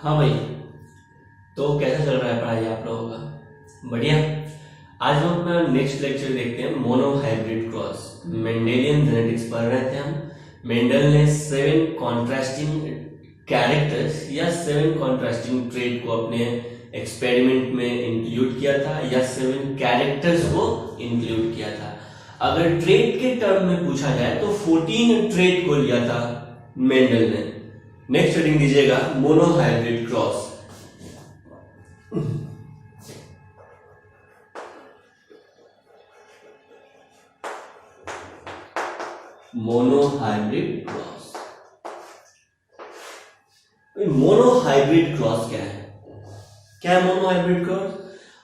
हाँ भाई। तो कैसा चल रहा है पढ़ाई आप लोगों का? बढ़िया। आज हम अपना नेक्स्ट लेक्चर देखते हैं, mono hybrid cross. Mendelian genetics पढ़ रहे थे हम। मेंडल ने 7 कॉन्ट्रास्टिंग कैरेक्टर्स या 7 कॉन्ट्रास्टिंग ट्रेट को अपने एक्सपेरिमेंट में इंक्लूड किया था, या 7 कैरेक्टर्स को इंक्लूड किया था। अगर ट्रेट के टर्म में पूछा जाए तो 14 ट्रेट को लिया था मेंडल ने। नेक्स्ट हेडिंग दीजिएगा, mono hybrid cross. Mono hybrid cross. Mono hybrid cross क्या है? क्या है मोनो हाइब्रिड क्रॉस?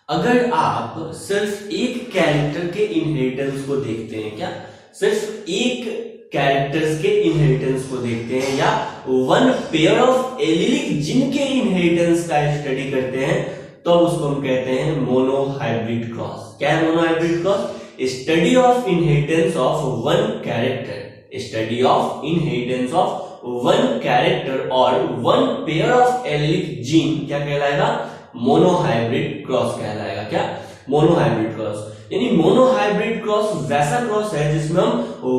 अगर आप सिर्फ एक कैरेक्टर के इनहेरिटेंस को देखते हैं, क्या सिर्फ एक कैरेक्टर्स के इनहेरिटेंस को देखते हैं, या one pair of allelic gene के इनहेरिटेंस का स्टडी करते हैं, तो उसको हम कहते हैं मोनो हाइब्रिड क्रॉस। क्या है mono hybrid cross? Study of inheritance of one character, study of inheritance of one character और one pair of allelic gene क्या कहलाएगा? मोनो हाइब्रिड क्रॉस कहलाएगा। क्या? Mono hybrid cross. यानी मोनो हाइब्रिड क्रॉस वैसा cross है जिसमें हम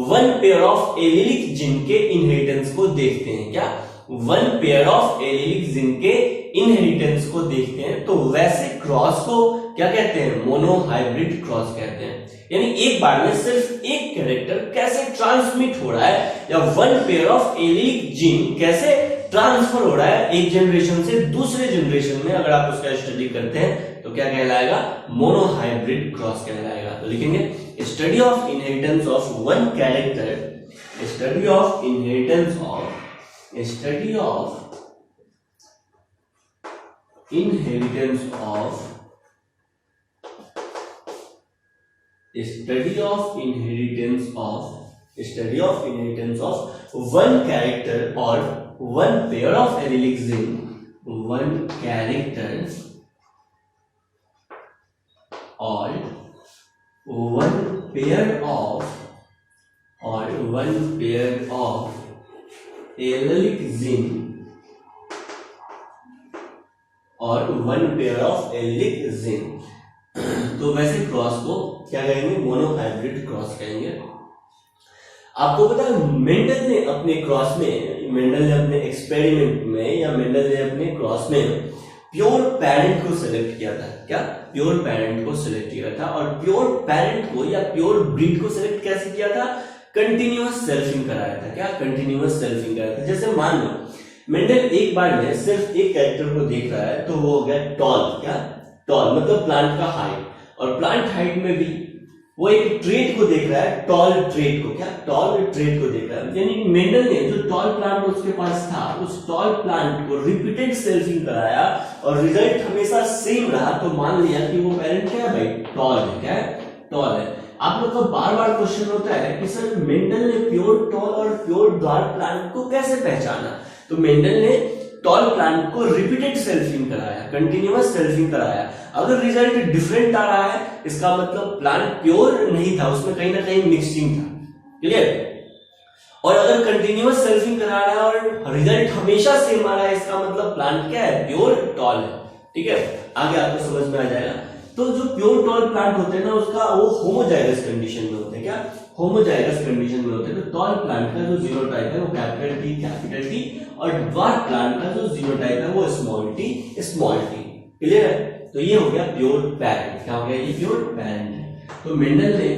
one pair of allelic gene के इनहेरिटेंस को देखते हैं। क्या? One pair of allelic gene के इनहेरिटेंस को देखते हैं, तो वैसे क्रॉस को क्या कहते हैं? मोनो हाइब्रिड क्रॉस कहते हैं। यानी एक बार में सिर्फ एक कैरेक्टर कैसे ट्रांसमिट हो रहा है, या one pair of allelic gene कैसे ट्रांसफर हो रहा है एक जनरेशन से दूसरे जनरेशन में, अगर आप उसका स्टडी करते हैं तो क्या कहलाएगा? मोनो हाइब्रिड क्रॉस कहलाएगा। तो लिखेंगे study of inheritance of one character, study of inheritance of study of inheritance of one character or one pair of allelic gene, one character or one pair of allelic gene और one pair of allelic gene, तो वैसे cross को क्या कहेंगे? Mono hybrid cross कहेंगे। आपको पता है मेंडल ने अपने क्रॉस में, मेंडल ने अपने एक्सपेरिमेंट में, या मेंडल ने अपने क्रॉस में प्योर पेरेंट को सिलेक्ट किया था। क्या? प्योर पेरेंट को सिलेक्ट किया था। और प्योर पेरेंट को या प्योर ब्रीड को सिलेक्ट कैसे किया था? कंटिन्यूअस सेल्फिंग कराया था। क्या? कंटिन्यूअस सेल्फिंग कराया था। जैसे मान लो मेंडल एक बार में सिर्फ एक कैरेक्टर को देख रहा है, तो वो हो गया टॉल। क्या? टॉल मतलब प्लांट का हाइट, और प्लांट हाइट में भी वो एक ट्रेट को देख रहा है, टॉल ट्रेट को। क्या? टॉल ट्रेट को देख रहा है। यानी मेंडल ने जो टॉल प्लांट उसके पास था, उस टॉल प्लांट को रिपीटेड सेल्फिंग कराया और रिजल्ट हमेशा सेम रहा, तो मान लिया कि वो पेरेंट क्या है भाई? टॉल है। क्या है? टॉल है। आप लोग का बार बार क्वेश्चन होता है कि सर मेंडल ने प्योर टॉल और प्योर ड्वार्फ प्लांट को कैसे पहचाना? तो मेंडल ने टॉल प्लांट को रिपीटेड सेल्फिंग कराया, कंटिन्यूअस सेल्फिंग कराया। अगर रिजल्ट डिफरेंट आ रहा है, इसका मतलब प्लांट प्योर नहीं था, उसमें कहीं ना कहीं मिक्सिंग था। क्लियर? और अगर कंटिन्यूअस सेल्फिंग करा रहा है और रिजल्ट हमेशा सेम आ रहा है, इसका मतलब प्लांट क्या है? प्योर टॉल है। ठीक है, आगे आपको समझ में आ जाएगा। तो जो प्योर टॉल प्लांट होते हैं ना, उसका वो होमोजाइगस कंडीशन में होते हैं। क्या? होमोजाइगस कंडीशन में होते हैं। तो टॉल प्लांट का जो जीनोटाइप है वो कैपिटल टी, और ड्वार्फ प्लांट का जो जीनोटाइप है वो स्मॉल टी। क्लियर है? तो ये हो गया प्योर पेरेंट। क्या हो गया? ये प्योर पेरेंट है। तो मेंडल ने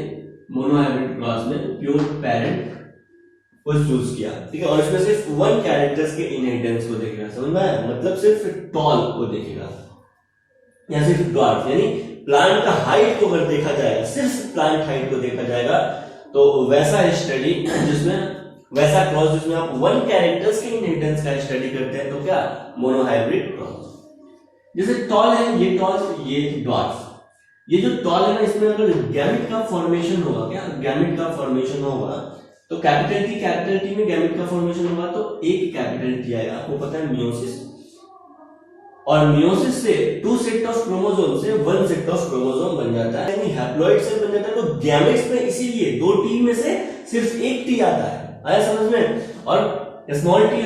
मोनो हाइब्रिड क्रॉस में प्योर पेरेंट को चूज किया। ठीक है, और इसमें सिर्फ वन कैरेक्टर्स के इनहेरिटेंस को देखेगा। समझ में आया? मतलब सिर्फ टॉल को देखेगा या सिर्फ ड्वार्फ, यानी प्लांट का हाइट को अगर देखा जाएगा, सिर्फ प्लांट हाइट को देखा जाएगा, तो वैसा स्टडी जिसमें, वैसा क्रॉस जिसमें आप वन कैरेक्टर्स के इनहेरिटेंस का स्टडी करते हैं, तो क्या? Mono hybrid cross. जैसे टॉल है, ये टॉल, ये ड्वार्फ। ये जो टॉल है ना, इसमें अगर गैमेट का फॉर्मेशन होगा, क्या गैमेट का फॉर्मेशन होगा, तो कैपिटल टी में गैमेट का फॉर्मेशन होगा, तो एक कैपिटल टी आएगा। आपको पता है मियोसिस, और मियोसिस से 2 सेट ऑफ क्रोमोसोम से 1 सेट ऑफ क्रोमोसोम बन जाता है, यानी हैप्लॉइड सेल बन जाता है। तो गैमेट्स में इसीलिए 2 टी में से सिर्फ एक टी आता है। आया समझ में? और स्मॉल टी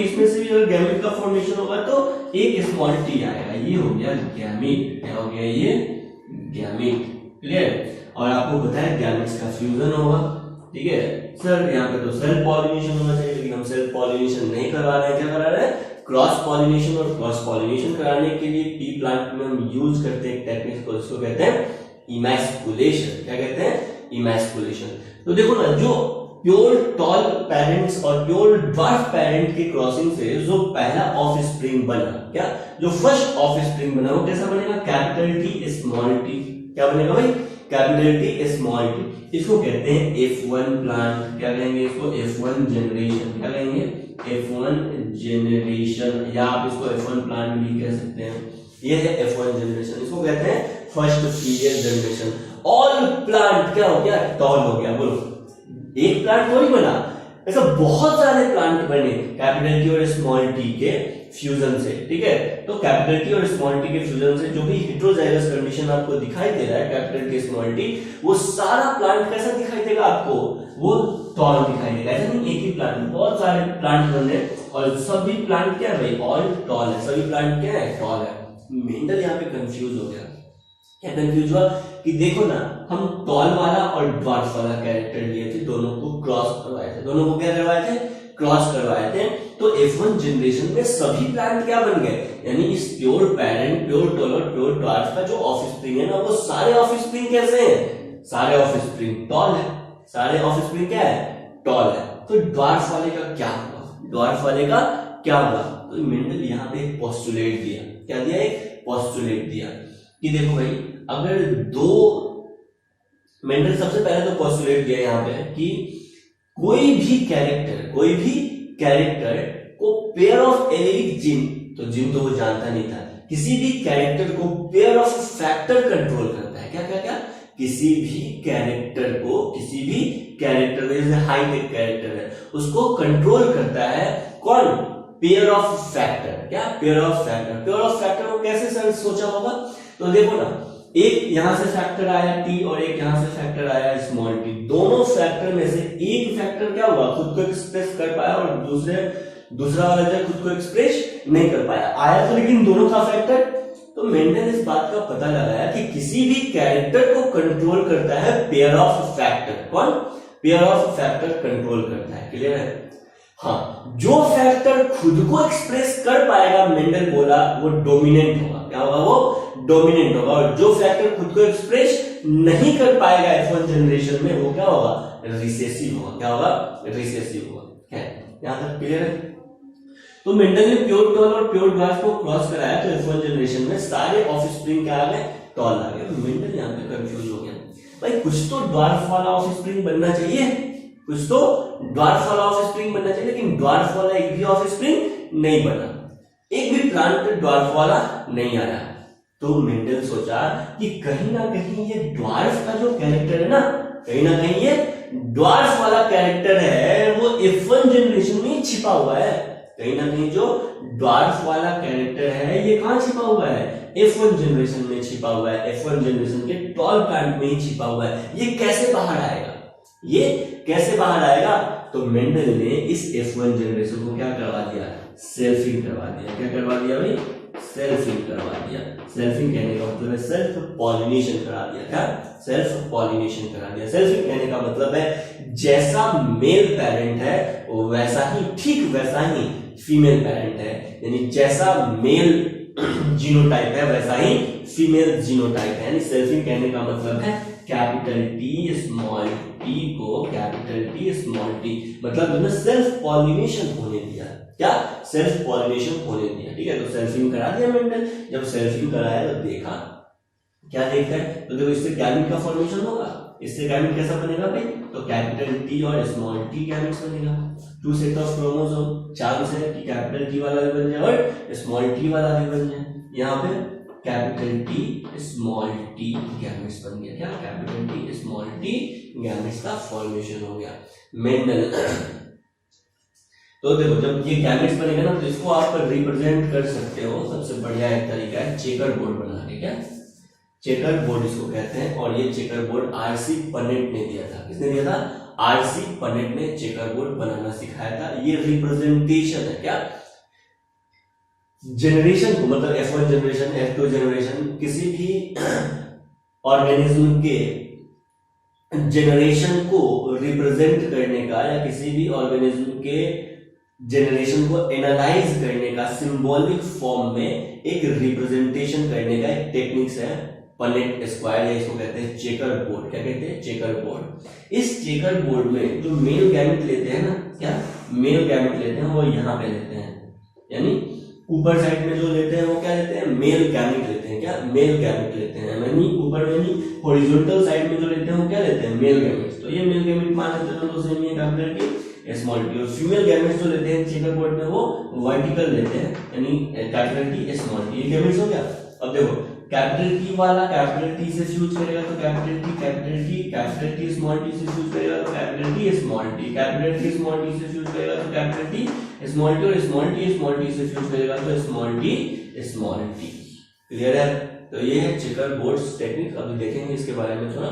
इसमें से भी अगर गैमेट का फॉर्मेशन होगा तो एक स्मॉल टी आएगा, ये हो गया गैमेट। क्या हो गया ये? गैमेट। क्लियर? और आपको पता है गैमेट्स का फ्यूजन होगा, ठीक है सर। यहाँ पे तो सेल्फ पॉलिनेशन होना चाहिए, लेकिन हम सेल्फ पॉलिनेशन नहीं करवा रहे हैं, क्या करा रहे हैं? Cross pollination. और क्रॉस पॉलिनेशन कराने के लिए पी प्लांट में हम यूज करते हैं एक टेक्निक को, इसको कहते हैं इमैस्कुलेशन। क्या कहते हैं? इमैस्कुलेशन। तो देखो ना, जो प्योर टॉल पेरेंट्स और प्योर ड्वार्फ पेरेंट के क्रॉसिंग से जो पहला ऑफ स्प्रिंग बना, क्या जो फर्स्ट ऑफ स्प्रिंग बना, वो कैसा बनेगा? Capital T small T. क्या बनेगा भाई? Capital T small T. इसको कहते हैं F1 प्लांट। क्या कहेंगे इसको? F1 generation. क्या कहेंगे? F1 जनरेशन, या आप इसको F1 प्लांट भी कह सकते हैं। ये है F1 जनरेशन, इसको कहते हैं first period generation. All plant क्या हो गया? टॉल हो गया। बोलो, एक प्लांट थोड़ी बना, ऐसा बहुत सारे प्लांट बने कैपिटल टी और स्मॉल टी के फ्यूजन से, ठीक है। तो कैपिटल टी और स्मॉल टी के फ्यूजन से जो भी हेटेरोजाइगस कंडीशन आपको दिखाई दे रहा है, कैपिटल टी स्मॉल टी, वो सारा प्लांट कैसा दिखाई देगा आपको? वो टॉल दिखाई देगा। ऐसा नहीं एक ही प्लांट, बहुत सारे प्लांट बन रहे और सभी प्लांट क्या है भाई? ऑल टॉल है। सभी प्लांट क्या है? टॉल है। मेंडल यहाँ पे कंफ्यूज हो गया। क्या कंफ्यूज हुआ कि देखो ना, हम टॉल वाला और ड्वार्फ वाला कैरेक्टर लिए थे, दोनों को क्रॉस करवाए थे। दोनों को क्या करवाए थे? क्रॉस करवाए थे। तो F1 जनरेशन में सभी प्लांट क्या बन गए? यानी इस प्योर पेरेंट, प्योर टॉल और प्योर ड्वार्फ का जो ऑफस्प्रिंग है ना, वो सारे ऑफस्प्रिंग कैसे हैं? सारे ऑफस्प्रिंग टॉल है। सारे ऑफस्प्रिंग क्या है? टॉल है। तो ड्वार्फ वाले का क्या हुआ? ड्वार्फ वाले का क्या हुआ? तो मेंडल यहाँ पे एक पोस्टुलेट दिया। क्या दिया? एक पोस्टुलेट दिया कि देखो भाई, अगर दो, मेंडल सबसे पहले तो पोस्टुलेट दिया यहाँ पे कि कोई भी कैरेक्टर को पेयर ऑफ एलिलिक जीन, तो जीन तो वो जानता नहीं था, किसी भी कैरेक्टर को पेयर ऑफ फैक्टर कंट्रोल करता है। क्या क्या क्या? किसी भी कैरेक्टर जैसे हाईटेक कैरेक्टर है, उसको कंट्रोल करता है कौन? Pair of factor. क्या? Pair of factor. Pair of factor को कैसे सर सोचा होगा? तो देखो ना, एक यहां से फैक्टर आया टी और एक यहां से फैक्टर आया स्मॉल टी। दोनों फैक्टर में से एक फैक्टर क्या हुआ? खुद को एक्सप्रेस कर पाया और दूसरा वाला जो खुद को एक्सप्रेस नहीं कर पाया। आया तो लेकिन दोनों का फैक्टर। तो मेंडल इस बात का पता लगाया कि किसी भी कैरेक्टर को कंट्रोल करता है पेयर ऑफ फैक्टर। कौन? पेयर ऑफ फैक्टर कंट्रोल करता है। क्लियर है? हाँ, जो फैक्टर खुद को एक्सप्रेस कर पाएगा, मेंडल बोला, वो डोमिनेंट होगा। क्या होगा? वो डोमिनेंट होगा। और जो फैक्टर खुद को एक्सप्रेस नहीं कर पाएगा F1 जनरेशन में, वो क्या होगा? रिसेसिव होगा। क्या होगा? रिसेसिव होगा। है यहां तक क्लियर है? तो मेंडल ने प्योर टॉल और प्योर ड्वार्फ को क्रॉस कराया, तो F1 जनरेशन में सारे ऑफस्प्रिंग क्या आ गए? टॉल आ गए। मेंडल यहां पे कंफ्यूज हो गया, भाई कुछ तो ड्वार्फ वाला ऑफस्प्रिंग बनना चाहिए, कुछ तो ड्वार्फ वाला ऑफस्प्रिंग बनना चाहिए, लेकिन ड्वार्फ वाला एक भी ऑफस्प्रिंग नहीं बना, एक भी प्लांट ड्वार्फ वाला नहीं आया। तो मेंडल सोचा कि कहीं ना कहीं ये ड्वार्फ का जो कैरेक्टर है ना, कहीं ना कहीं ये ड्वार्फ वाला कैरेक्टर है, वो F1 जनरेशन में छिपा हुआ है। कहीं ना कहीं जो ड्वार्फ वाला कैरेक्टर है, ये कहां छिपा हुआ है? F1 जनरेशन में छिपा हुआ है। F1 जनरेशन के टॉल प्लांट में ही छिपा हुआ है। ये कैसे बाहर आएगा? ये कैसे बाहर आएगा? तो मेंडल ने इस F1 जनरेशन को क्या करवा दिया? सेल्फिंग करवा दिया। क्या करवा दिया भाई? सेल्फिंग करवा दिया। सेल्फिंग कहने का मतलब है सेल्फ पॉलिनेशन करा दिया। क्या? सेल्फ पॉलिनेशन करा दिया। सेल्फिंग कहने का मतलब है जैसा मेल पेरेंट है वैसा ही, ठीक वैसा ही फीमेल पेरेंट है। यानी जैसा मेल जीनोटाइप है वैसा ही फीमेल जीनोटाइप है। यानी सेल्फिंग कहने का मतलब है कैपिटल टी स्मॉल टी को कैपिटल टी स्मॉल टी, मतलब सेल्फ पॉलिनेशन होने दिया। क्या? सेल्फ पॉलिनेशन होने दिया। ठीक है, तो सेल्फिंग करा दिया मेंडल। जब सेल्फिंग कराया तो देखा, क्या देखा है? तो देखो इससे गैमेट का फॉर्मेशन होगा। इससे गैमेट कैसा बनेगा भाई? तो कैपिटल टी और स्मॉल टी गैमेट्स बनेगा। 2 सेट ऑफ क्रोमोसोम, चांस है कि कैपिटल टी वाला भी बन जाए और स्मॉल टी वाला भी बन जाए। यहाँ पे capital T small T gametes बन गया। क्या? Capital T small T gametes का फॉर्मेशन हो गया। मेंडल तो देखो जब ये गैमेट्स बनेगा ना, तो इसको आप रिप्रेजेंट कर सकते हो। सबसे बढ़िया एक तरीका है चेकर बोर्ड बना के। क्या? चेकर बोर्ड इसको कहते हैं। और ये चेकर बोर्ड आरसी पनेट ने दिया था। किसने दिया था? आरसी पनेट ने चेकर बोर्ड बनाना सिखाया था। ये रिप्रेजेंटेशन है क्या, जनरेशन को, मतलब F1 जनरेशन, F2 जनरेशन, किसी भी ऑर्गेनिज्म के जनरेशन को रिप्रेजेंट करने का या किसी भी ऑर्गेनिज्म के जनरेशन को एनालाइज करने का सिंबॉलिक फॉर्म में एक रिप्रेजेंटेशन करने का एक टेक्निक्स है पनेट स्क्वायर, या इसको कहते हैं चेकर बोर्ड। क्या कहते हैं, चेकर बोर्ड। इस चेकर बोर्ड में जो मेल गैमेट लेते हैं ना, क्या मेल गैमेट लेते हैं, वो यहाँ पे लेते हैं, यानी ऊपर साइड में जो लेते हैं वो क्या लेते हैं, मेल गैमेट लेते हैं। क्या, मेल गैमेट लेते हैं, यानी ऊपर में नहीं, हॉरिजॉन्टल साइड में जो लेते हैं वो क्या लेते हैं, मेल गैमेट। तो ये मेल गैमेट मान लेते हैं, तो सेम ही कैपिटल टी स्मॉल टी। और फीमेल गैमेट्स जो लेते हैं चेकर बोर्ड में वो वर्टिकल लेते हैं, यानी कैपिटल टी स्मॉल टी। ये गैमेट्स हो गया। अब देखो कैपिटल टी वाला कैपिटल टी से फ्यूज करेगा तो capital T, capital T small T से फ्यूज करेगा तो capital T small T, capital T small T से फ्यूज करेगा तो कैपिटल टी स्मॉल टी, और स्मॉल टी से फ्यूज करेगा तो स्मॉल टी। क्लियर है। तो ये है चेकर बोर्ड टेक्निक। अभी देखेंगे इसके बारे में थोड़ा।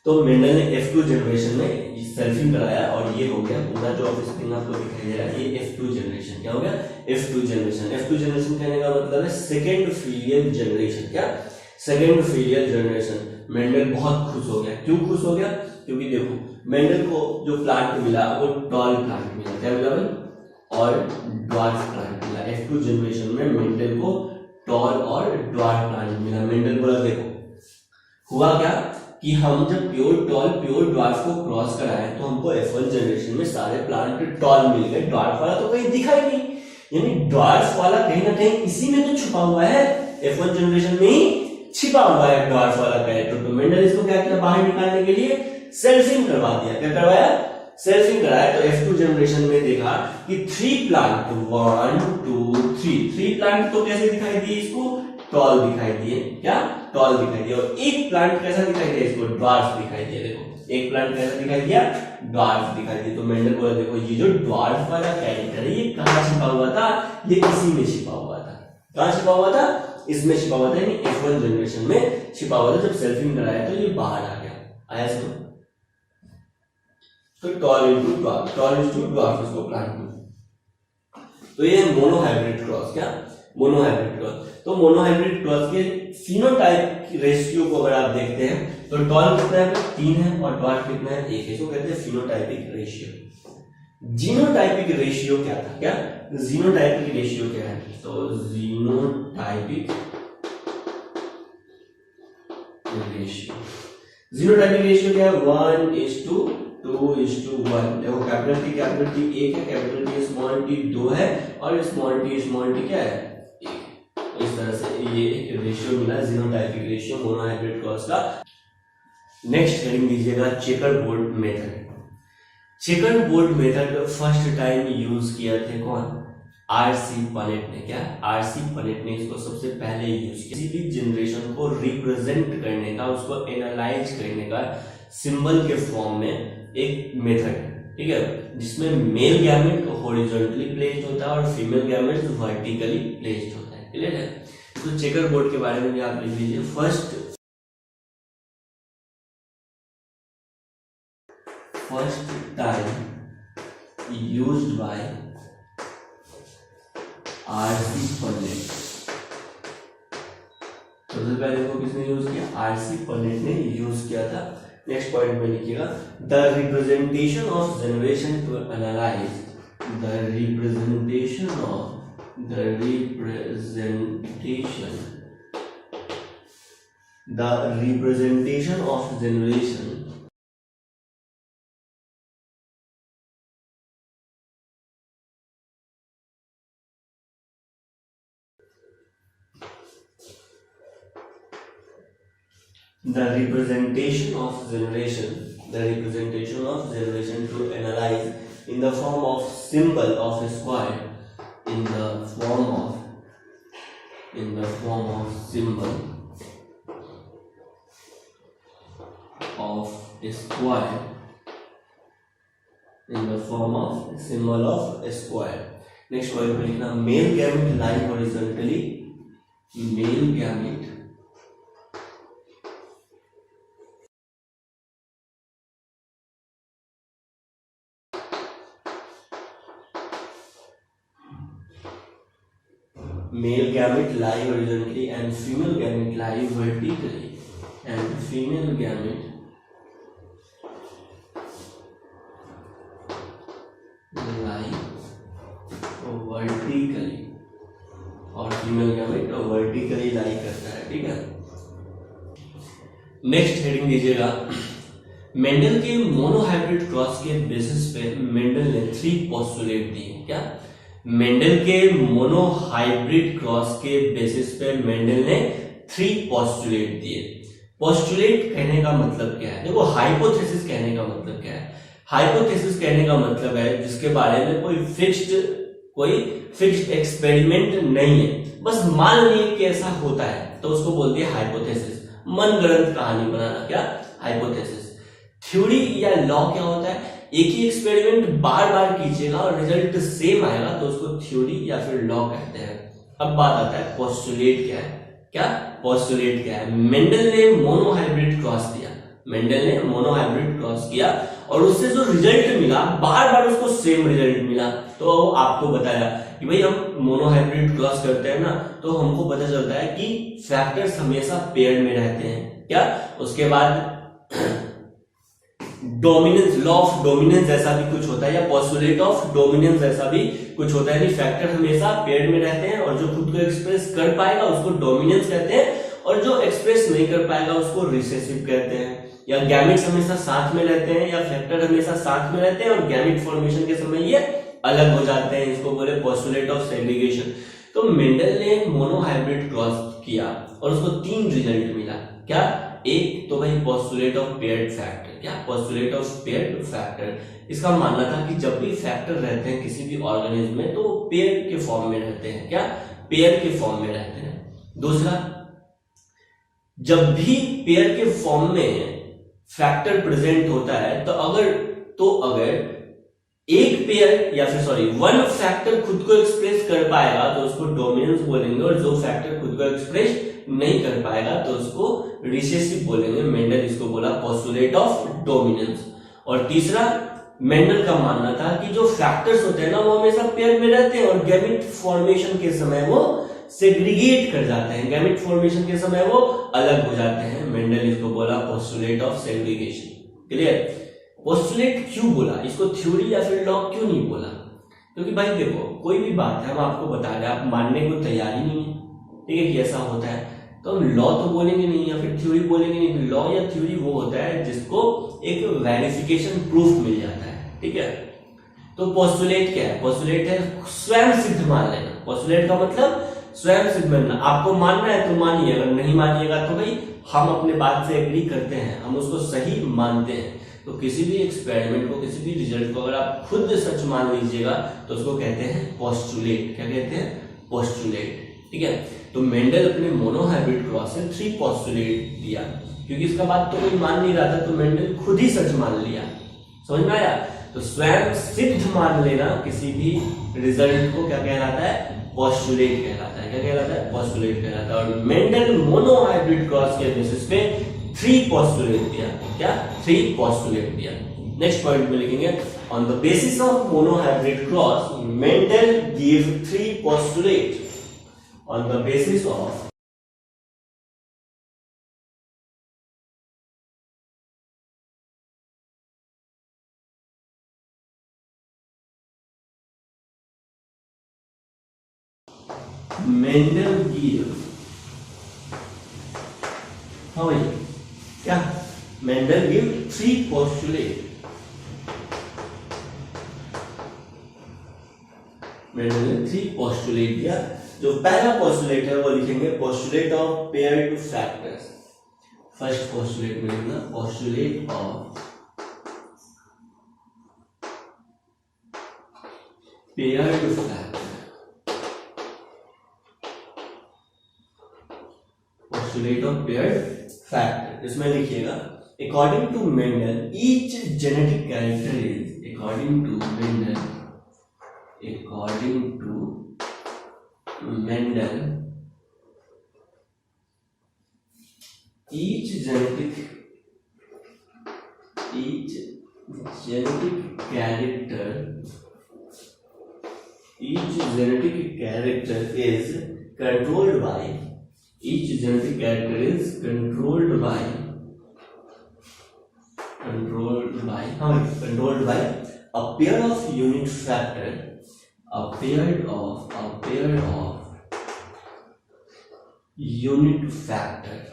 तो मेंडल ने F2 जनरेशन में सेल्फिंग कराया, और ये हो गया पूरा जो ऑफ स्प्रिंग आपको दिखाई दे रहा है, ये F2 जनरेशन। क्या हो गया, F2 जनरेशन। F2 जनरेशन कहने का मतलब है सेकेंड फीलियल जनरेशन। क्या, सेकेंड फीलियल जनरेशन। मेंडल बहुत खुश हो गया। क्यों खुश हो गया, क्योंकि देखो मेंडल को जो प्लांट मिला वो टॉल प्लांट मिला। क्या मिला भाई, और ड्वार्फ प्लांट मिला। F2 जनरेशन में मेंडल को टॉल और ड्वार्फ प्लांट मिला। मेंडल बोला देखो हुआ क्या कि हम जब प्योर टॉल प्योर ड्वार्फ को क्रॉस कराए तो हमको F1 जनरेशन में सारे प्लांट टॉल मिल गए, ड्वार्फ वाला तो कहीं दिखा ही नहीं। यानी ड्वार्फ वाला कहीं ना कहीं इसी में तो छुपा हुआ है, F1 जनरेशन में ही छिपा हुआ है ड्वार्फ वाला कैरेक्टर। तो मेंडल इसको क्या किया, बाहर निकालने के लिए सेल्फिंग करवा दिया। क्या करवाया, सेल्फिंग कराया। तो F2 जनरेशन में देखा कि 3 प्लांट 1 2 3 प्लांट तो कैसे दिखाई दिए, इसको टॉल दिखाई दिए। क्या, टॉल दिखाई दिया। और एक प्लांट कैसा दिखाई दिया, इसको ड्वार्फ दिखाई दिया। देखो एक प्लांट कैसा दिखाई दिया, ड्वार्फ दिखाई दिया। तो मेंडल बोला देखो ये जो ड्वार्फ वाला कैरेक्टर है ये कहाँ छिपा हुआ था, ये इसी में छिपा हुआ था। कहाँ छिपा हुआ था, इसमें छिपा हुआ था, यानी F1 जनरेशन में छिपा हुआ था। जब सेल्फिंग कराया तो ये बाहर आ गया। आया इसको, तो टॉल इनटू ड्वार्फ इसको प्लांट में। तो ये मोनोहाइब्रिड क्रॉस। क्या, मोनोहाइब्रिड क्रॉस। तो मोनोहाइब्रिड क्रॉस के फिनोटाइप की रेशियो को अगर आप देखते हैं तो टॉल कितना है, 3 है, और ड्वार्फ कितना है, 1 है। इसको कहते हैं फिनोटाइपिक रेशियो। जीनोटाइपिक रेशियो क्या था, क्या जीनोटाइपिक रेशियो क्या है, तो जीनोटाइपिक रेशियो क्या है, 1:2:1। देखो कैपिटल टी 1 है, कैपिटल टी स्मॉल टी 2 है, और स्मॉल टी क्या है, 1। इस तरह से ये एक रेशियो मिला, जीनोटाइपिक रेशियो मोनोहाइब्रिड क्रॉस का। नेक्स्ट हेडिंग दीजिएगा checker board method. Checker board method first time use किया थे कौन, आरसी पनेट ने। क्या, आरसी पनेट ने इसको सबसे पहले यूज किया किसी भी जनरेशन को रिप्रेजेंट करने का, उसको एनालाइज करने का सिंबल के फॉर्म में एक मेथड, ठीक है, जिसमें मेल गैमेट हॉरिजॉन्टली प्लेस्ड होता है और फीमेल गैमेट वर्टिकली प्लेस्ड होता है। क्लियर है। तो चेकर बोर्ड के बारे में भी आप लिख लीजिए। First time used by RC Punnett. सबसे पहले इसको किसने यूज किया, आरसी पनेट ने यूज किया था। नेक्स्ट पॉइंट में लिखिएगा the representation of generation to analyse the representation of generation to analyze in the form of symbol of square, in the form of symbol of square, in the form of symbol of square. Next point में लिखना male gamete lie horizontally, male gamete male gamete lie horizontally and female gamete lie vertically, and female gamete lie vertically और female gamete vertically लाई करता है, ठीक है। Next heading दीजिएगा, Mendel के monohybrid cross के बेसिस पे मेंडल ने 3 पोस्टुलेट दिए। क्या? मेंडल के मोनोहाइब्रिड क्रॉस के बेसिस पे मेंडल ने 3 पोस्टुलेट दिए। पोस्टुलेट कहने का मतलब क्या है? देखो, हाइपोथेसिस कहने का मतलब क्या है? हाइपोथेसिस कहने का मतलब है जिसके बारे में कोई फिक्स्ड एक्सपेरिमेंट नहीं है, बस मान लीजिए कि ऐसा होता है तो उसको बोलते हैं हाइपोथेसिस। मनगढ़ंत कहानी बनाना, क्या? हाइपोथेसिस। थ्योरी या लॉ क्या होता है? एक ही एक्सपेरिमेंट बार बार कीजिएगा और रिजल्ट सेम आएगा तो उसको थ्योरी या फिर लॉ कहते हैं। अब बात आता है पोस्टुलेट क्या है। क्या पोस्टुलेट क्या है? मेंडल ने मोनोहाइब्रिड क्रॉस दिया, मेंडल ने मोनोहाइब्रिड क्रॉस किया और उससे जो रिजल्ट मिला, बार बार उसको सेम रिजल्ट मिला, तो आपको बताया कि भाई हम मोनोहाइब्रिड क्रॉस करते हैं ना, तो हमको पता चलता है कि फैक्टर्स हमेशा पेयर में रहते हैं। क्या? उसके बाद डोमिनेंस, लॉ ऑफ डोमिनेंस ऐसा भी कुछ होता है, या पोस्टुलेट ऑफ डोमिनेंस ऐसा भी कुछ होता है कि फैक्टर हमेशा पेयर में रहते हैं और जो खुद को एक्सप्रेस कर पाएगा उसको डोमिनेंस कहते हैं और जो एक्सप्रेस नहीं कर पाएगा उसको रिसेसिव कहते हैं। या गैमेट्स हमेशा साथ में रहते हैं या फैक्टर हमेशा साथ में रहते हैं और गैमेट फॉर्मेशन के समय ये अलग हो जाते हैं, इसको बोले पोस्टुलेट ऑफ सेग्रीगेशन। तो मेंडल ने मोनोहाइब्रिड क्रॉस किया और उसको 3 रिजल्ट मिला। क्या? एक तो भाई पोस्टुलेट ऑफ पेयर्ड फैक्टर। क्या? Postulate of paired factor. इसका मानना था कि जब भी फैक्टर रहते हैं किसी भी ऑर्गेनिज्म में तो पेयर के फॉर्म में रहते हैं। क्या? पेयर के फॉर्म में रहते हैं। दूसरा, जब भी पेयर के फॉर्म में फैक्टर प्रेजेंट होता है तो अगर एक पेयर या फिर वन फैक्टर खुद को एक्सप्रेस कर पाएगा तो उसको डोमिनेंस बोलेंगे और जो फैक्टर खुद को एक्सप्रेस नहीं कर पाएगा तो उसको रिसेसिव बोलेंगे। मेंडल इसको बोला पोस्टुलेट ऑफ डोमिनेंस। और तीसरा, मेंडल का मानना था कि जो फैक्टर्स होते हैं ना वो हमेशा पेयर में रहते हैं और गैमेट फॉर्मेशन के समय वो सेग्रीगेट कर जाते हैं, गैमेट फॉर्मेशन के समय वो अलग हो जाते हैं। मेंडल इसको बोला postulate of segregation. Clear? Postulate क्यों बोला, इसको थ्योरी या फिर लॉ क्यों नहीं बोला? क्योंकि भाई देखो, कोई भी बात है हम आपको बता रहे हैं, आप मानने को तैयार ही नहीं है, ठीक है, कि ऐसा होता है, तो हम लॉ तो बोलेंगे नहीं या फिर थ्योरी बोलेंगे नहीं। लॉ या थ्योरी वो होता है जिसको एक वेरिफिकेशन प्रूफ मिल जाता है, ठीक है। तो पोस्टुलेट क्या है? पोस्टुलेट है स्वयं सिद्ध मान लेना। पोस्टुलेट का मतलब स्वयं सिद्ध मानना। आपको मानना है तो मानिए, अगर नहीं मानिएगा तो भाई हम अपने बात से एग्री करते हैं, हम उसको सही मानते हैं। तो किसी भी एक्सपेरिमेंट को, किसी भी रिजल्ट को अगर आप खुद सच मान लीजिएगा तो उसको कहते हैं पोस्टुलेट। क्या कहते हैं? पोस्टुलेट, ठीक है। तो मेंडल अपने मोनोहाइब्रिड क्रॉस से 3 पोस्टुलेट दिया, क्योंकि इसका बात तो कोई मान नहीं रहा था तो मेंडल खुद ही सच मान लिया। समझ में आया? तो स्वयं सिद्ध मान लेना किसी भी रिजल्ट को क्या कहलाता है? पोस्टुलेट कहलाता है। क्या कहलाता है? पोस्टुलेट कहलाता है। और मेंडल मोनोहाइब्रिड क्रॉस के बेसिस पे 3 पोस्टुलेट दिया। क्या? 3 पोस्टुलेट दिया। नेक्स्ट पॉइंट में लिखेंगे, on the basis of monohybrid cross Mendel give 3 postulate. On the basis of Mendel give, हाँ भाई, क्या? Mendel give 3 postulate। Mendel ने 3 postulate दिया। जो पहला पोस्टुलेट है वो लिखेंगे postulate of paired factors. First postulate में लिखना postulate of paired factor. Postulate of paired factor, इसमें लिखिएगा according to Mendel each genetic character is, according to Mendel, according to Mendel, each genetic character is controlled by each genetic character is controlled by a pair of unit factor,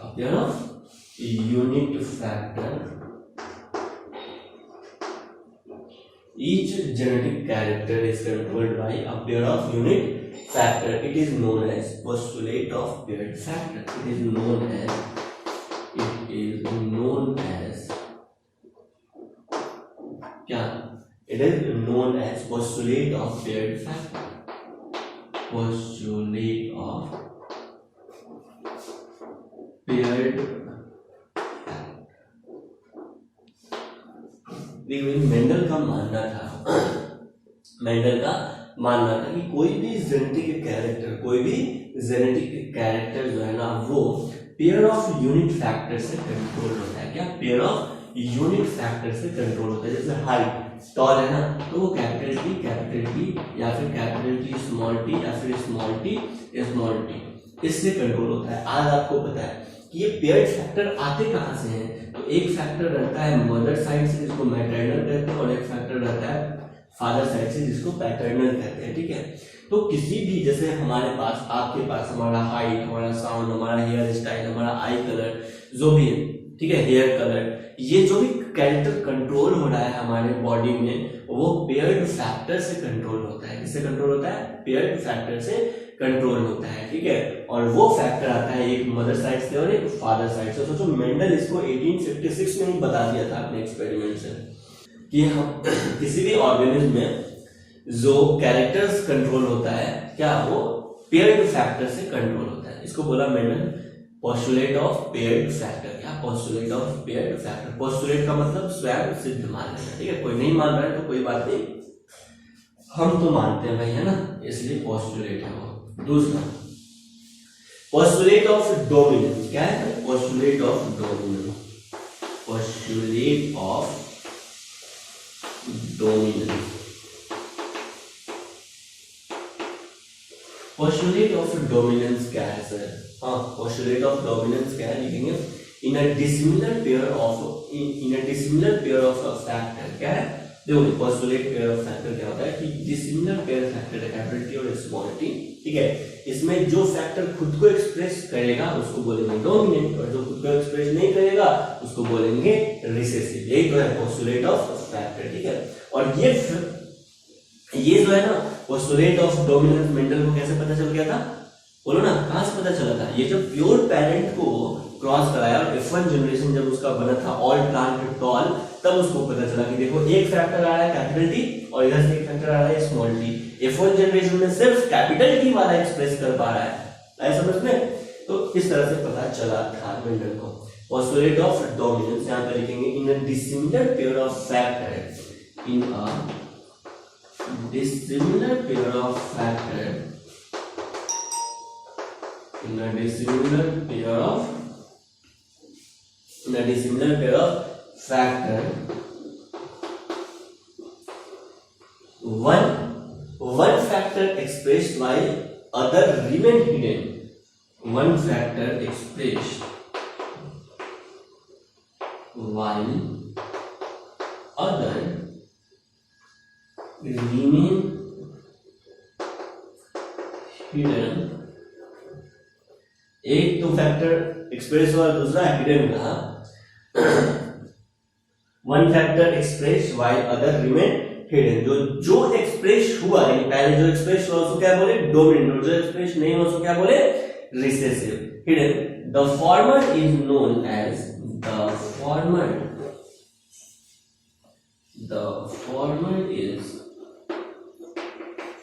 a pair of unit factor. Each genetic character is controlled by a pair of unit factor. It is known as postulate of paired factor. It is known as postulate of paired factor. Postulate of paired factor. देखिए Mendel का मानना था कि कोई भी genetic character जो है ना वो पेयर ऑफ यूनिट फैक्टर से कंट्रोल होता है। क्या? पेयर ऑफ यूनिट फैक्टर से कंट्रोल होता है। जैसे हाइट टॉल है ना, तो वो कैपिटल टी या फिर कैपिटल टी स्मॉल टी या फिर स्मॉल टी इससे कंट्रोल होता है। आज आपको पता है कि ये पेयर्ड फैक्टर आते कहाँ से हैं? तो एक फैक्टर रहता है मदर साइड से जिसको मैटरनल कहते हैं और एक फैक्टर रहता है फादर साइड से जिसको पैटर्नल कहते हैं। ठीक है, तो किसी भी जैसे हमारे पास आपके पास हमारा हाइट, हमारा साउंड, हमारा हेयर स्टाइल, हमारा आई कलर जो भी है, ठीक है, हेयर कलर, ये जो भी कैरेक्टर कंट्रोल हो रहा है हमारे बॉडी में वो पेयर्ड फैक्टर से कंट्रोल होता है। किससे कंट्रोल होता है? पेयर्ड फैक्टर से कंट्रोल होता है। ठीक है, और वो फैक्टर आता है एक मदर साइड से और एक फादर साइड से। सोचो मेंडल इसको 1856 में ही बता दिया था अपने एक्सपेरिमेंट से कि हम किसी भी ऑर्गेनिज्म में जो कैरेक्टर्स कंट्रोल होता है क्या वो पेयर्ड फैक्टर से कंट्रोल होता है। इसको बोला Mendel postulate of paired factor. क्या? Postulate of paired factor. Postulate का मतलब स्वयं सिद्ध मान लेना। ठीक है, कोई नहीं मान रहा है तो कोई बात नहीं, हम तो मानते हैं भाई, है ना, इसलिए पोस्टुलेट है वो। दूसरा पोस्टुलेट ऑफ डोमिनेंस। क्या है? Postulate of dominance. Postulate of dominance. Postulate of dominance क्या है सर? हाँ, पोस्टुलेट ऑफ डोमिनेंस क्या है लिखेंगे? In a dissimilar pair of a factor. क्या है? देखो पोस्टुलेट पेयर ऑफ फैक्टर क्या होता है कि डिसिमिलर पेयर फैक्टर है कैपिटल टी और स्मॉल टी। ठीक है, इसमें जो फैक्टर खुद को एक्सप्रेस करेगा उसको बोलेंगे डोमिनेंट और जो खुद को एक्सप्रेस नहीं करेगा उसको बोलेंगे रिसेसिव। यही तो है पोस्टुलेट ऑफ फैक्टर। ठीक है, और ये जो है ना पोस्टुलेट ऑफ डोमिनेंस मेंडल को कैसे पता चल गया था? बोलो ना, कहां से पता चला था? ये जब प्योर पेरेंट को क्रॉस कराया और F1 जनरेशन जब उसका बना था ऑल प्लांट टॉल, तब उसको पता चला कि देखो एक फैक्टर आ रहा है कैपिटल टी और इधर से एक फैक्टर आ रहा है स्मॉल टी। F1 जनरेशन में सिर्फ कैपिटल टी वाला एक्सप्रेस कर पा रहा है, ऐसा समझ में? तो इस तरह से पता चला था मेंडल को। पोस्टुलेट ऑफ डोमिनेंस यहां पर लिखेंगे in a dissimilar pair of factor. In a dissimilar pair of factor, in a dissimilar pair of factor, one factor expressed while other remain hidden. One factor expressed while other remain hidden। एक तो factor express हुआ, दूसरा hidden रहा। One factor express while other remain hidden. जो express हुआ, पहले जो express हुआ उसको क्या बोले? डोमिनेंट। और जो एक्सप्रेस नहीं हुआ उसको क्या बोले? Recessive. Hidden. The former is known as the former is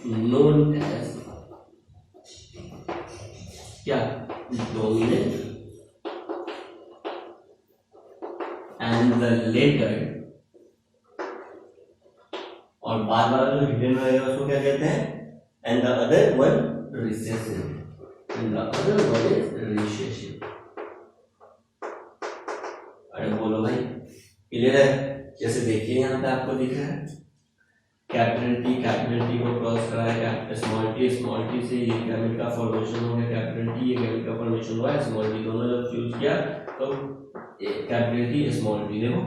known as क्या? Dominant, and the later, और बाद वाला जो हिडन रहेगा उसको क्या कहते हैं? and the other one recessive, and the other one is recessive। अरे बोलो भाई, क्लियर है? जैसे देखिए यहाँ पे आपको दिख रहा है कैपिटल टी को क्रॉस कराया स्मॉल टी से ये गैमेट का फॉर्मेशन हो गया कैपिटल टी, ये गैमेट का फॉर्मेशन हुआ स्मॉल टी, दोनों जब फ्यूज किया तो कैपिटल टी स्मॉल टी। देखो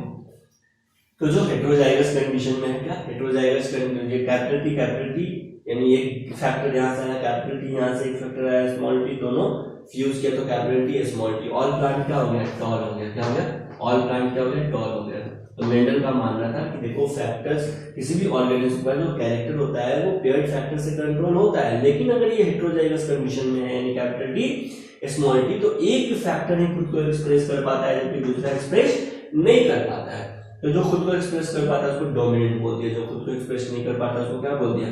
तो जो हेटेरोजाइगस कंडीशन में है क्या, हेटेरोजाइगस कंडीशन ये कैपिटल टी यानी एक फैक्टर यहाँ से आया कैपिटल टी, यहाँ से एक फैक्टर आया स्मॉल टी, दोनों फ्यूज किया तो capital T small T. All plant क्या हो गया, टॉल हो गया, क्या हो गया, ऑल प्लांट क्या हो गया, टॉल हो गया। तो मेंडल का मानना था कि देखो फैक्टर्स किसी भी ऑर्गेनिज्म का जो कैरेक्टर होता है वो पेयर्ड फैक्टर से कंट्रोल होता है, लेकिन अगर ये हेटेरोजाइगस कंडीशन में है यानी कैपिटल टी स्मॉल टी तो एक फैक्टर ही खुद को एक्सप्रेस कर पाता है जबकि दूसरा एक्सप्रेस नहीं कर पाता है। तो जो खुद को एक्सप्रेस कर पाता है उसको डोमिनेंट बोल दिया, जो खुद को एक्सप्रेस नहीं कर पाता उसको क्या बोल दिया,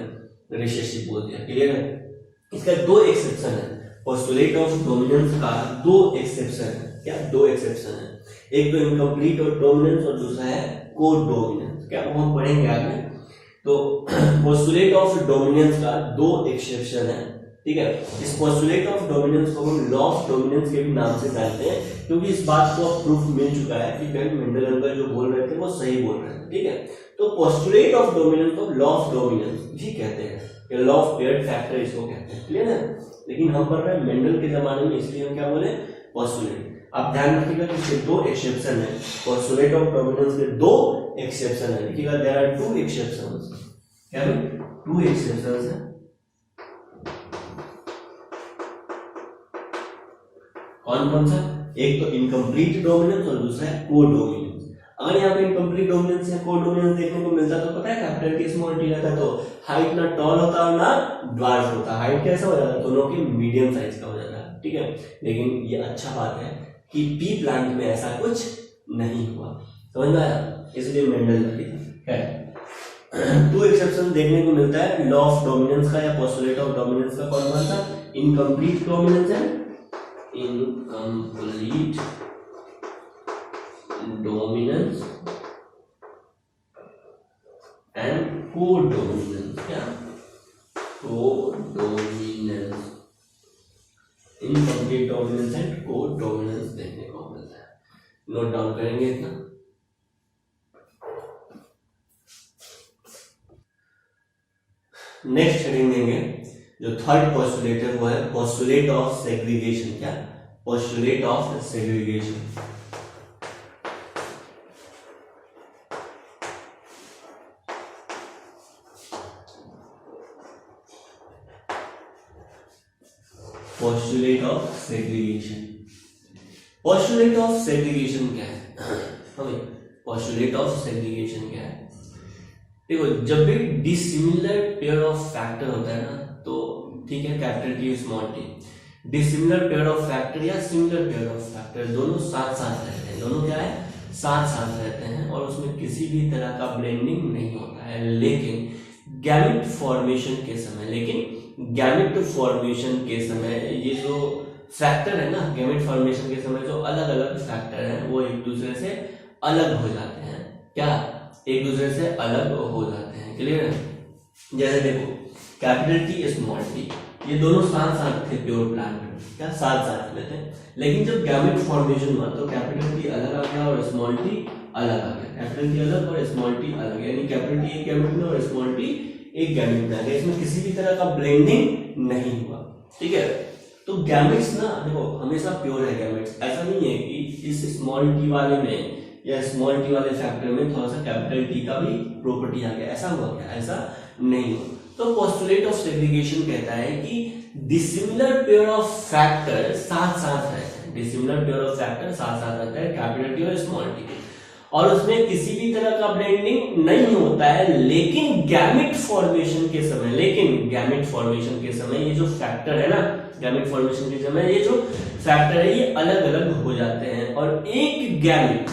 रिसेसिव बोल दिया। क्लियर है। इसका दो एक्सेप्शन है, पोस्टुलेट ऑफ डोमिनेंस का दो एक्सेप्शन है। क्या दो एक्सेप्शन है, एक तो इनकम्प्लीट और डोमिनेंस और दूसरा है को डोमिनेंस। क्या वो हम पढ़ेंगे आगे। तो पोस्टुलेट ऑफ डोमिनेंस का दो एक्सेप्शन है, ठीक है। इस पोस्टुलेट ऑफ डोमिनेंस को हम लॉ ऑफ डोमिनेंस के भी नाम से जानते हैं क्योंकि इस बात को प्रूफ मिल चुका है कि कहीं मेंडल अंकल जो बोल रहे थे वो सही बोल रहे थे, ठीक है। तो पोस्टुलेट ऑफ डोमिनेंस को लॉ ऑफ डोमिनेंस भी कहते हैं, लॉ ऑफ पेयर्ड फैक्टर इसको कहते हैं। क्लियर है। लेकिन हम पढ़ रहे हैं मेंडल के जमाने में, इसलिए हम क्या बोले, पोस्टुलेट। आप ध्यान रखिएगा कि इसके दो एक्सेप्शन है, पोस्टुलेट ऑफ डोमिनेंस के दो एक्सेप्शन है। लिखिएगा देयर आर टू एक्सेप्शंस। क्या भाई, टू एक्सेप्शंस है। कौन कौन सा, एक तो इनकम्प्लीट डोमिनेंस और दूसरा है को डोमिनेंस। अगर यहाँ पे इनकम्प्लीट डोमिनेंस या को डोमिनेंस देखने को मिलता तो पता है कैपिटल टी स्मॉल टी रहता तो हाइट ना टॉल होता और ना ड्वार्फ होता, हाइट कैसा हो जाता, दोनों की मीडियम साइज का हो जाता, ठीक है। लेकिन ये अच्छा बात है कि पी प्लांट में ऐसा कुछ नहीं हुआ, समझ में आया, इसलिए मेंडल है। टू एक्सेप्शन देखने को मिलता है लॉ ऑफ डोमिनेंस का या पोस्टुलेट ऑफ डोमिनेंस का। कौन कौन सा, इनकम्प्लीट डोमिनेंस है, इनकम्प्लीट डोमिनेंस एंड को डोमिनेंस। क्या, को डोमिनेंस, इनकम्प्लीट डोमिनेंस एंड को डोमिनेंस देखने को मिलता है। नोट डाउन करेंगे इतना। नेक्स्ट हेडिंग देंगे जो थर्ड पोस्टुलेट है वो है पोस्टुलेट ऑफ सेग्रीगेशन। क्या, postulate of segregation. Postulate of segregation. Postulate of segregation क्या है, पोस्टुलेट ऑफ सेग्रीगेशन क्या है। देखो जब भी डिसिमिलर पेयर ऑफ फैक्टर होता है ना तो ठीक है, capital T small T, dissimilar pair of factor या सिमिलर पेयर ऑफ फैक्टर दोनों साथ साथ रहते हैं, दोनों क्या है, साथ साथ रहते हैं और उसमें किसी भी तरह का ब्लेंडिंग नहीं होता है। लेकिन गैमेट फॉर्मेशन के समय, गैमेट फॉर्मेशन के समय ये जो फैक्टर है ना, गैमेट फॉर्मेशन के समय जो अलग अलग फैक्टर हैं वो एक दूसरे से अलग हो जाते हैं। क्या, एक दूसरे से अलग हो जाते हैं। क्लियर है। जैसे देखो कैपिटल टी स्मॉल टी ये दोनों साथ साथ थे प्योर प्लांट में, क्या साथ साथ में थे, लेकिन जब गैमेट फॉर्मेशन हुआ तो कैपिटल टी अलग आ गया और स्मॉल टी अलग आ गया, कैपिटल टी अलग और स्मॉल टी अलग, यानी कैपिटल टी एक गैमेट में और स्मॉल टी एक गैमेट में आ गया। इसमें किसी भी तरह का ब्लेंडिंग नहीं हुआ, ठीक है। तो गैमेट्स ना देखो हमेशा प्योर है गैमेट्स, ऐसा नहीं है कि इस स्मॉल टी वाले में या स्मॉल टी वाले फैक्टर में थोड़ा सा कैपिटल टी का भी प्रॉपर्टी आ गया, ऐसा हुआ क्या, ऐसा नहीं हुआ। तो पोस्टुलेट ऑफ सेग्रीगेशन कहता है कि डिसिमिलर पेयर ऑफ फैक्टर साथ साथ रहते हैं, डिसिमिलर पेयर ऑफ फैक्टर साथ साथ रहते हैं कैपिटल टी और स्मॉल टी के, और उसमें किसी भी तरह का ब्लेंडिंग नहीं होता है। लेकिन गैमेट फॉर्मेशन के समय ये जो फैक्टर है ना, गैमेट फॉर्मेशन के समय ये जो फैक्टर है ये अलग अलग हो जाते हैं और एक गैमेट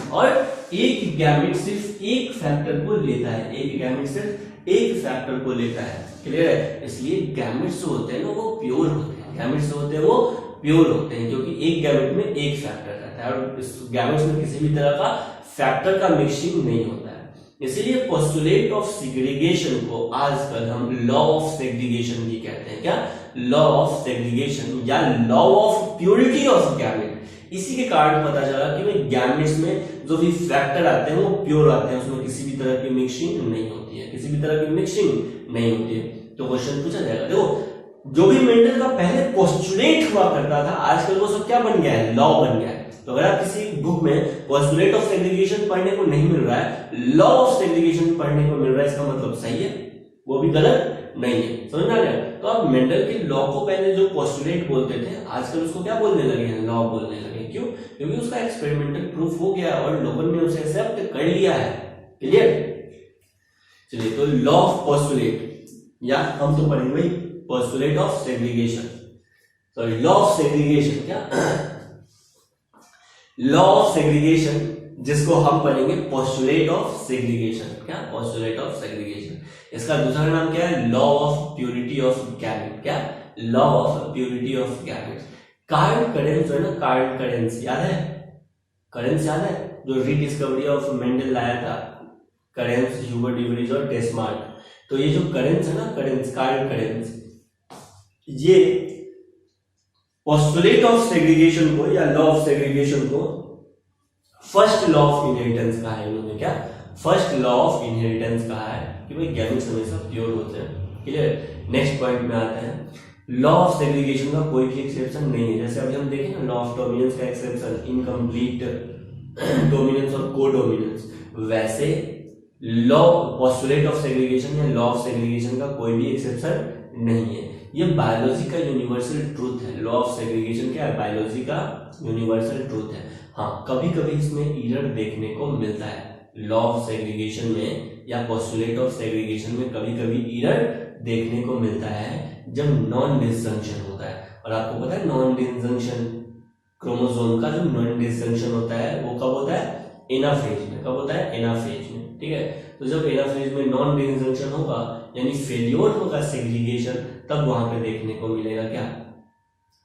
सिर्फ एक फैक्टर को लेता है, एक गैमेट सिर्फ एक फैक्टर को लेता है। क्लियर है। इसलिए गैमेट्स जो होते हैं ना वो प्योर होते हैं, गैमेट्स जो होते हैं वो प्योर होते हैं क्योंकि एक गैमेट में एक फैक्टर रहता है और इस गैमेट्स में किसी भी तरह का फैक्टर का मिक्सिंग नहीं होता है। इसीलिए पोस्टुलेट ऑफ सेग्रीगेशन को आजकल हम लॉ ऑफ सेग्रीगेशन भी कहते हैं। क्या, लॉ ऑफ सेग्रीगेशन या law of purity of gamete, इसी के कारण पता चला कि भाई गैमेट्स में जो भी फैक्टर आते हैं वो प्योर आते हैं, उसमें किसी भी तरह की मिक्सिंग नहीं होती है, किसी भी तरह की मिक्सिंग नहीं होती है। तो क्वेश्चन पूछा जाएगा। देखो जो भी मेंडल का पहले पोस्टुलेट हुआ करता था, आजकल वो सब क्या बन गया है, लॉ बन गया है। तो अगर आप किसी बुक में पोस्टुलेट ऑफ सेग्रीगेशन पढ़ने को नहीं मिल रहा है, लॉ ऑफ सेग्रीगेशन पढ़ने को मिल रहा है, इसका मतलब सही है, वो भी गलत नहीं है। समझ में आ गया? तो आप मेंडल के लॉ को पहले जो पोस्टुलेट बोलते थे, आजकल उसको क्या बोलने लगे हैं, लॉ बोलने लगे। क्यों? क्योंकि उसका एक्सपेरिमेंटल प्रूफ हो गया और लोगों ने उसे एक्सेप्ट कर लिया है। क्लियर? चलिए, तो लॉ ऑफ पोस्टुलेट, या हम तो पढ़ेंगे भाई postulate of segregation, sorry law of segregation, क्या लॉ ऑफ सेग्रीगेशन, जिसको हम पढ़ेंगे पोस्टुलेट ऑफ सेग्रीगेशन। क्या? Postulate of segregation. इसका दूसरा नाम क्या है? Law of purity of gamete. क्या? Law of purity of gamete. Carl Correns है ना, कार्ल करेंस याद है? करेंस याद है? जो रीडिस्कवरी ऑफ मेंडल लाया था, करेंस, ह्यूबर्ट ड्यूबरीज और डेस्मार्ट। तो ये जो करेंस है ना, करेंस, कार्ल करेंस, ये पोस्टुलेट ऑफ सेग्रीगेशन को या लॉ ऑफ सेग्रीगेशन को फर्स्ट लॉ ऑफ इनहेरिटेंस कहा है इन्होंने। क्या? फर्स्ट लॉ ऑफ इनहेरिटेंस कहा है कि भाई गैमेट्स हमेशा प्योर होते हैं। क्लियर? नेक्स्ट पॉइंट में आते हैं, लॉ ऑफ सेग्रीगेशन का कोई भी एक्सेप्शन नहीं है। जैसे अभी हम देखें ना, लॉ ऑफ डोमिनेंस का एक्सेप्शन, इनकम्प्लीट डोमिनेंस और कोडोमिनेंस, वैसे लॉ पोस्टुलेट ऑफ सेग्रीगेशन या लॉ ऑफ सेग्रीगेशन का कोई भी एक्सेप्शन नहीं है। ये बायोलॉजी का यूनिवर्सल ट्रूथ है। लॉ ऑफ सेग्रीगेशन क्या है? बायोलॉजी का यूनिवर्सल ट्रूथ है। हाँ, कभी कभी इसमें एरर देखने को मिलता है। लॉ ऑफ सेग्रीगेशन में या पोस्टुलेट ऑफ सेग्रीगेशन में कभी कभी एरर देखने को मिलता है जब नॉन डिसजंक्शन होता है। और आपको पता है नॉन डिसजंक्शन, क्रोमोसोम का जो नॉन डिसजंक्शन होता है वो कब होता है? एनाफेज में। कब होता है? एनाफेज में। ठीक है? तो जब एनाफेज में नॉन डिसजंक्शन होगा, यानी फेल्योर होगा सेग्रीगेशन, तब वहां पे देखने को मिलेगा क्या?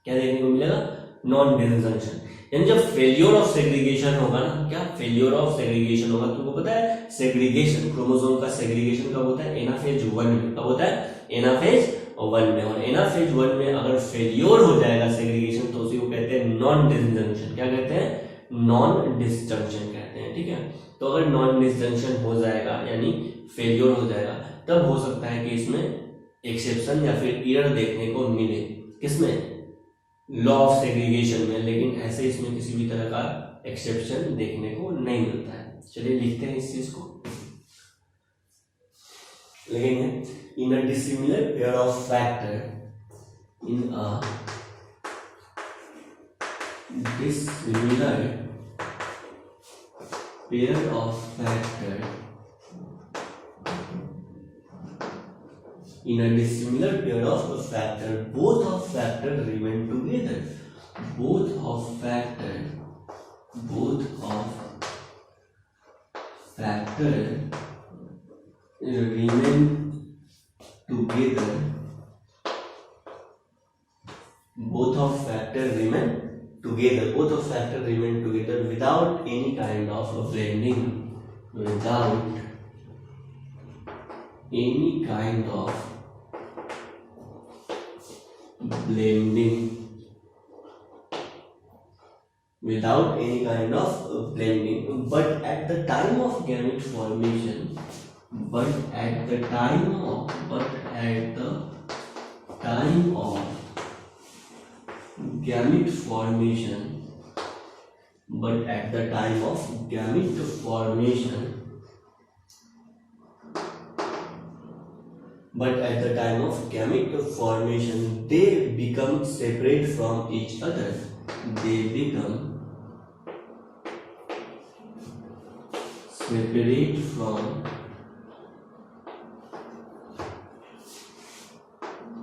क्या देखने को मिलेगा? Non disjunction. यानी जब फेल्योर ऑफ सेग्रीगेशन होगा ना, क्या फेल्योर ऑफ सेग्रीगेशन होगा, तुमको पता है सेग्रीगेशन, क्रोमोसोम का सेग्रीगेशन कब होता है? एनाफेज 1 में। कब होता है? एनाफेज 1 में। और एनाफेज 1 में अगर फेल्योर हो जाएगा सेग्रीगेशन, तो उसी को कहते हैं नॉन डिसजंक्शन। क्या कहते हैं? नॉन डिसजंक्शन कहते हैं। ठीक है? तो अगर नॉन डिसजंक्शन हो जाएगा यानी फेल्योर हो जाएगा, तब हो सकता है कि इसमें एक्सेप्शन या फिर एरर देखने को मिले। किसमें? लॉ ऑफ सेग्रीगेशन में। लेकिन ऐसे इसमें किसी भी तरह का एक्सेप्शन देखने को नहीं मिलता है। चलिए लिखते हैं इस चीज को, लिखेंगे in a dissimilar pair of factor, in a dissimilar pair of factor, in a dissimilar pair of factor, both of factor remain together. Both of factor remain together. Both of factor remain together. Both of factor remain together without any kind of blending. Without any kind of blending. Without any kind of blending. But at the time of gamete formation, gamete formation, they become separate from each other. They become separate from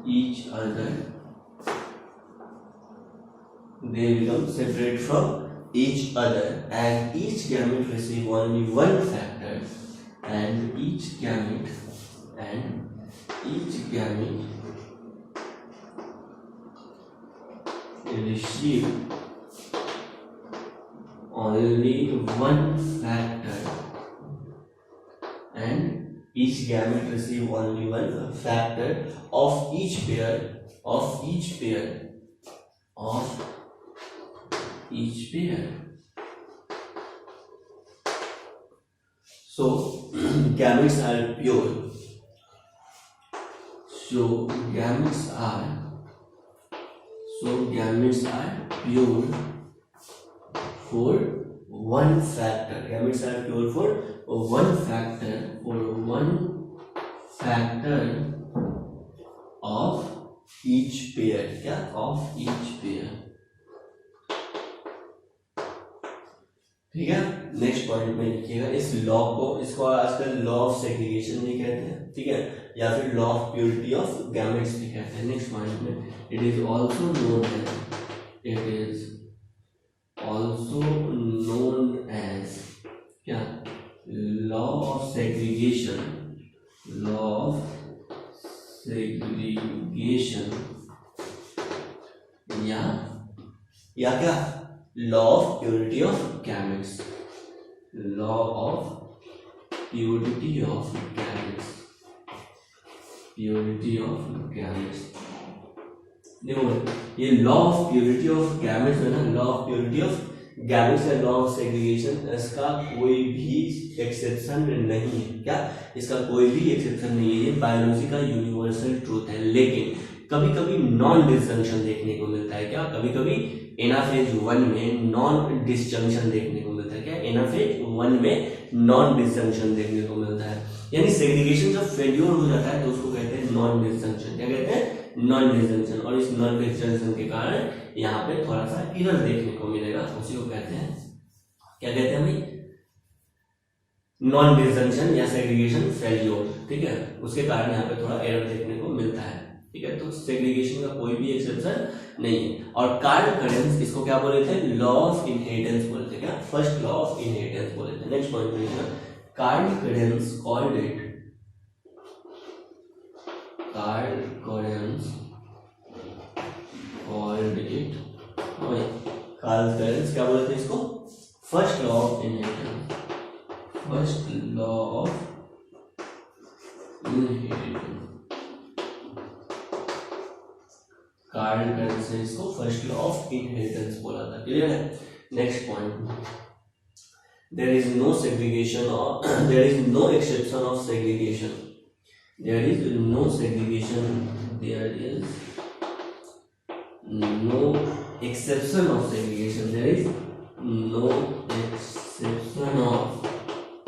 each other. They become separate from each other, and each gamete receive only one factor, and each gamete receive only one factor, and each gamete receive only one factor of each pair each pair. So gametes are pure. So gametes are pure for one factor. Gametes are pure for one factor of each pair. क्या? Of each pair. ठीक है, next point में लिखिएगा इस law को, इसको आजकल law of segregation भी कहते हैं, ठीक है, या फिर law of purity of gametes भी कहते हैं। नेक्स्ट पॉइंट में it is also known as क्या? लॉ ऑफ सेग्रीगेशन या क्या? Law of purity of gametes. देखो ये law of purity of gametes है ना, law of purity of gametes है, लॉ ऑफ सेग्रीगेशन, इसका कोई भी एक्सेप्शन नहीं है। क्या? इसका कोई भी एक्सेप्शन नहीं है, ये बायोलॉजी का यूनिवर्सल ट्रूथ है। लेकिन कभी कभी नॉन डिसजंक्शन देखने को मिलता है। क्या? कभी कभी एनाफेज 1 में नॉन डिसजंक्शन देखने को मिलता है। क्या? एनाफेज 1 में नॉन डिसजंक्शन देखने को मिलता है, यानी सेग्रीगेशन जब फेल्योर हो जाता है तो उसको कहते हैं नॉन डिसजंक्शन। क्या कहते हैं? Non disjunction. और इस नॉन डिसजंक्शन के कारण यहाँ पे थोड़ा सा एरर देखने को मिलेगा, उसी को कहते हैं, क्या कहते हैं भाई? नॉन डिसजंक्शन या सेग्रीगेशन फेल्योर। ठीक है, उसके कारण यहाँ पे थोड़ा एरर देखने को मिलता है। ठीक है, तो सेग्रीगेशन का कोई भी एक्सेप्शन नहीं है। और कार्ल करेंस इसको क्या बोले थे? लॉ ऑफ इनहेरिटेंस बोले थे। क्या? फर्स्ट लॉ ऑफ इनहेरिटेंस बोले थे। नेक्स्ट पॉइंट में लिखना, कार्ल करेंस कॉल्ड इट क्या बोले थे इसको? First law of inheritance. Carl Correns ने इसको फर्स्ट लॉ ऑफ इनहेरिटेंस बोला था। क्लियर है? Next point, there is no exception of segregation. There is no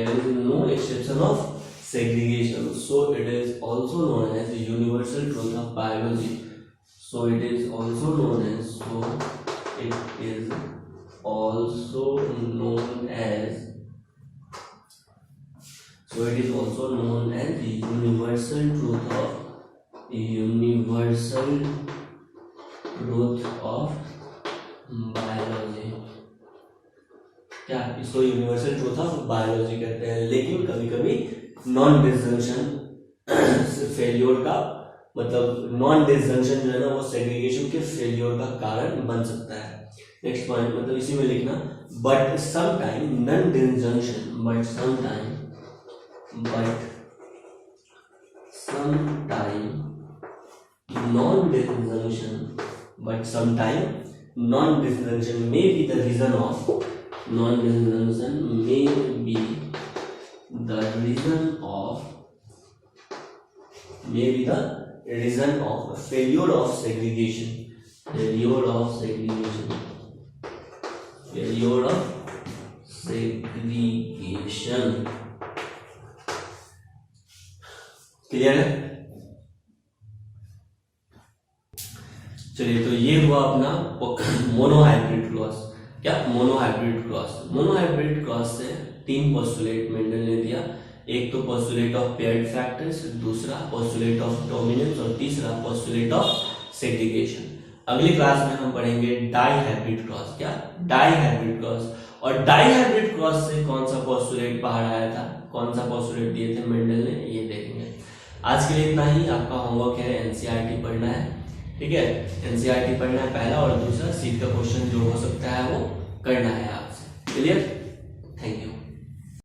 exception of segregation. So it is also known as the universal truth of biology. So it is also known as the universal truth of biology। क्या? इसको universal truth of biology कहते हैं। लेकिन कभी कभी non disjunction failure का मतलब non disjunction जो है ना वो सेग्रीगेशन के फेल्योर का कारण बन सकता है। नेक्स्ट पॉइंट मतलब इसी में लिखना, but sometime non disjunction may be the reason of failure of segregation। Clear है? चलिए, तो ये हुआ अपना मोनोहाइब्रिड क्रॉस। क्या? मोनोहाइब्रिड क्रॉस से 3 पोस्टुलेट मेंडल ने दिया। एक तो पोस्टुलेट ऑफ पेयर्ड फैक्टर्स, दूसरा पोस्टुलेट ऑफ डोमिनेंस और तीसरा पोस्टुलेट ऑफ सेग्रीगेशन। अगली क्लास में हम पढ़ेंगे डाइहाइब्रिड क्रॉस। क्या? Dihybrid cross. और डाइहाइब्रिड क्रॉस से कौन सा पोस्टुलेट बाहर आया था, कौन सा पोस्टुलेट दिए थे मेंडल ने, ये देखेंगे। आज के लिए इतना ही। आपका होमवर्क है एनसीईआरटी पढ़ना है। ठीक है, एनसीईआरटी पढ़ना है पहला, और दूसरा सीट का क्वेश्चन जो हो सकता है वो करना है आपसे। क्लियर?